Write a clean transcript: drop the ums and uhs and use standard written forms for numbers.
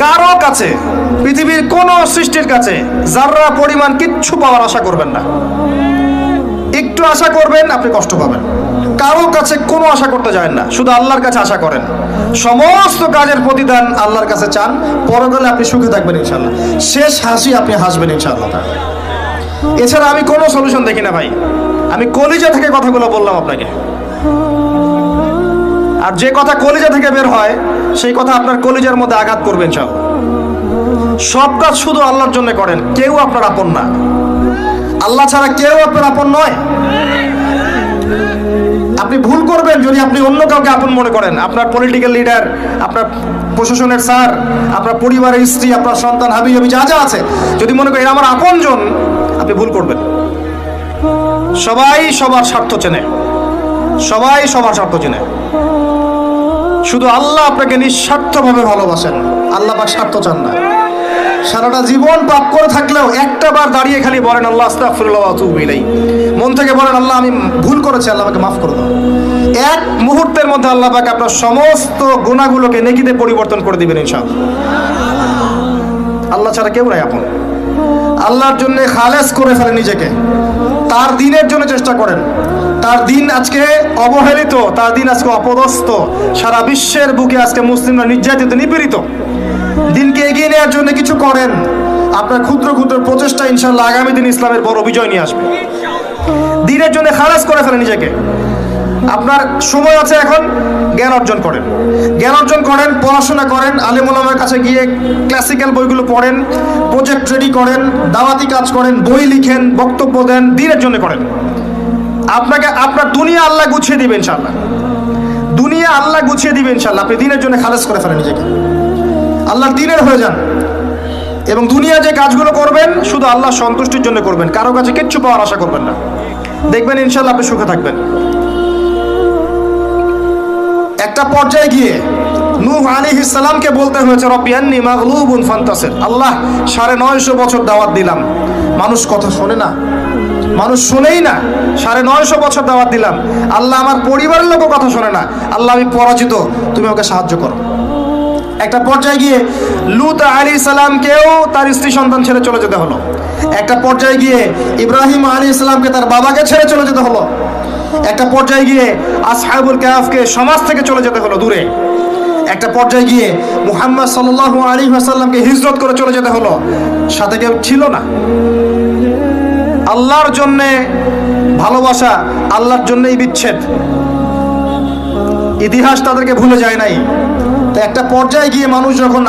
কারো কাছে, পৃথিবীর কোন সৃষ্টির কাছে যাররা পরিমাণ কিচ্ছু পাওয়ার আশা করবেন না। একটু আশা করবেন, আপনি কষ্ট পাবেন। কারো কাছে কোনো আশা করতে যায় না, শুধু আল্লাহর কাছে আশা করেন। সমস্ত কাজের প্রতিদান আল্লাহর কাছে চান, পরকালে আপনি সুখে থাকবেন ইনশাআল্লাহ। শেষ হাসি আপনি হাসবেন ইনশাআল্লাহ। এছাড়া আমি কোনো সলিউশন দেখি না ভাই। আমি কলিজা থেকে কথাগুলো বললাম আপনাকে, আর যে কথা কলিজা থেকে বের হয় সেই কথা আপনার কলিজার মধ্যে আঘাত করবে ইনশাআল্লাহ। সব কাজ শুধু আল্লাহর জন্য করেন, কেউ আপনার আপন না। আল্লাহ ছাড়া কেউ আপনার আপন নয়। আপনি ভুল করবেন যদি আপনি অন্য কাউকে আপন মনে করেন। আপনার পলিটিক্যাল লিডার, আপনার প্রশাসনের স্যার, আপনার পরিবারের স্ত্রী, আপনার সন্তান, হাবি যা যা আছে, যদি মনে করেন আমার আপনজন, আপনি ভুল করবেন। সবাই সবার স্বার্থ চেনে, সবাই সবার স্বার্থ চেনে। শুধু আল্লাহ আপনাকে নিঃস্বার্থভাবে ভালোবাসেন, আল্লাহ পাক স্বার্থ চান না। সারাটা জীবন পাপ করে থাকলেও একটা বার দাঁড়িয়ে খালি বলেন আল্লাহ আস্তাগফিরুল্লাহ ওয়া আতুবু ইলাইহি। মন থেকে বলেন আল্লাহ আমি ভুল করেছি, আল্লাহ আমাকে মাফ করে দাও। এক মুহূর্তের মধ্যে আল্লাহ পাক আপনার সমস্ত গুনাহগুলোকে নেকিতে পরিবর্তন করে দিবেন ইনশাআল্লাহ। আল্লাহ ছাড়া কেউ নাই আপন। আল্লাহর জন্য খালেস করে ফেলেন নিজেকে, তার দ্বীনের জন্য চেষ্টা করেন। তার দিন আজকে অবহেলিত, তার দিন আজকে অপদস্থ। সারা বিশ্বের বুকে আজকে মুসলিমরা নির্যাতিত, নিপীড়িত। দিনকে এগিয়ে নেওয়ার জন্য কিছু করেন। আপনার ক্ষুদ্র ক্ষুদ্র প্রচেষ্টা ইনশাআল্লাহ আগামী দিন ইসলামের বড় বিজয় নিয়ে আসবে। দিনের জন্য খালেস করে ফেলেন নিজেকে। আপনার সময় আছে এখন, জ্ঞান অর্জন করেন, জ্ঞান অর্জন করেন, পড়াশোনা করেন, আলেম ওলামার কাছে গিয়ে ক্লাসিক্যাল বইগুলো পড়েন, প্রজেক্ট রেডি করেন, দাওয়াতি কাজ করেন, বই লিখেন, বক্তব্য দেন, দিনের জন্য করেন। আপনাকে আপনার দুনিয়া আল্লাহ গুছিয়ে দিবেন ইনশাআল্লাহ। দুনিয়া আল্লাহ গুছিয়ে দিবেন ইনশাআল্লাহ। আপনি দিনের জন্য খালেস করে ফেলেন নিজেকে, আল্লাহর দিনের হয়ে যান। এবং দুনিয়া যে কাজগুলো করবেন শুধু আল্লাহ সন্তুষ্টির জন্য করবেন, কারো কাছে কিচ্ছু পাওয়ার আশা করবেন না। দেখবেন ইনশাআল্লাহ আপনি সুখে থাকবেন। একটা পর্যায়ে গিয়ে নূহ আলাইহিস সালামকে বলতে হয়েছে রব্বি আন্নী মাগলুবুন ফান্তাসির। আল্লাহ 950 বছর দাওয়াত দিলাম, মানুষ কথা শোনে না, মানুষ শুনেই না। 950 বছর দাওয়াত দিলাম, আল্লাহ আমার পরিবারের লোকও কথা শোনে না। আল্লাহ আমি পরাজিত, তুমি আমাকে সাহায্য করো। একটা পর্যায়ে গিয়ে লূত আলাইহিস সালামকেও তার স্ত্রী সন্তান ছেড়ে চলে যেতে হলো। একটা পর্যায়ে গিয়ে ইব্রাহিম আলাইহিস সালামকে তার বাবাকে ছেড়ে চলে যেতে হলো। একটা পর্যায়ে গিয়ে আসহাবুল কাহফকে সমাজ থেকে চলে যেতে হলো দূরে। একটা পর্যায়ে গিয়ে মুহাম্মদ সাল্লাল্লাহু আলাইহি ওয়াসাল্লামকে হিজরত করে চলে যেতে হলো, সাথে কেউ ছিল না। আল্লাহর জন্যে ভালোবাসা, আল্লাহর জন্যই বিচ্ছেদ। ইতিহাস তাদেরকে ভুলে যায় নাই। তো একটা পর্যায়ে গিয়ে মানুষ যখন